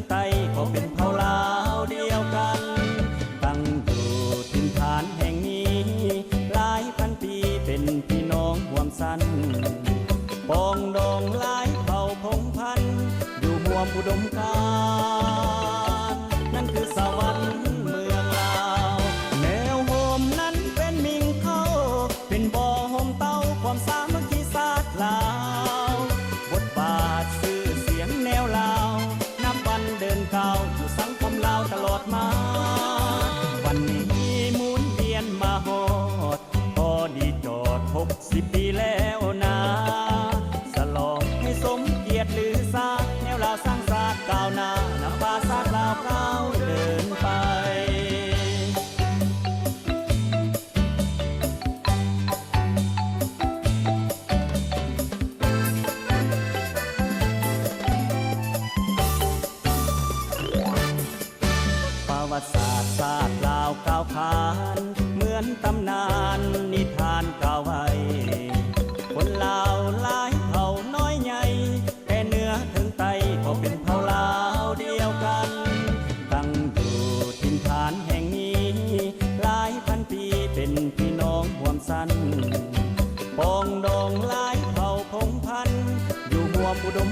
ไตก็เป็นเผ่าลาวเดียวกันตั้งอยู่ถิ่นฐานแห่งนี้หลายพันปีเป็นพี่น้องร่วมสันปองดองหลายเผ่าพงพันธุ์อยู่ห่วมอุดมการณ์นั่นคือสวรรค์เมืองลาวแนวโฮมนั้นเป็นมิงเขาเป็นบ่อโฮมเต้าความสามัคคีศาสตร์ลาวบทบาทสื่อเสียงแนวลาวนับวันเดินก้าวสู่สังคมลาวตลอดมาวันนี้หมุนเวียนมาฮอดพอดีจอด60 ปีแล้วนะสลองให้สมเกียรติหรือซาแนวลาวสร้างศาสตร์ก้าวหน้านำพาศาสตร์ลาวก้าวเดินไปประวัติศาสตร์ศาสตร์ลาวก้าวขานเหมือนตำนานนิทานกล่าวไว้คนลาวหลายเผ่าน้อยใหญ่แต่เหนือถึงใต้ก็เป็นเผ่าลาวเดียวกันตั้งอยู่ถิ่นฐานแห่งนี้หลายพันปีเป็นพี่น้องร่วมสันปองดองหลายเผ่าพงพันธุ์อยู่ห่วมอุดม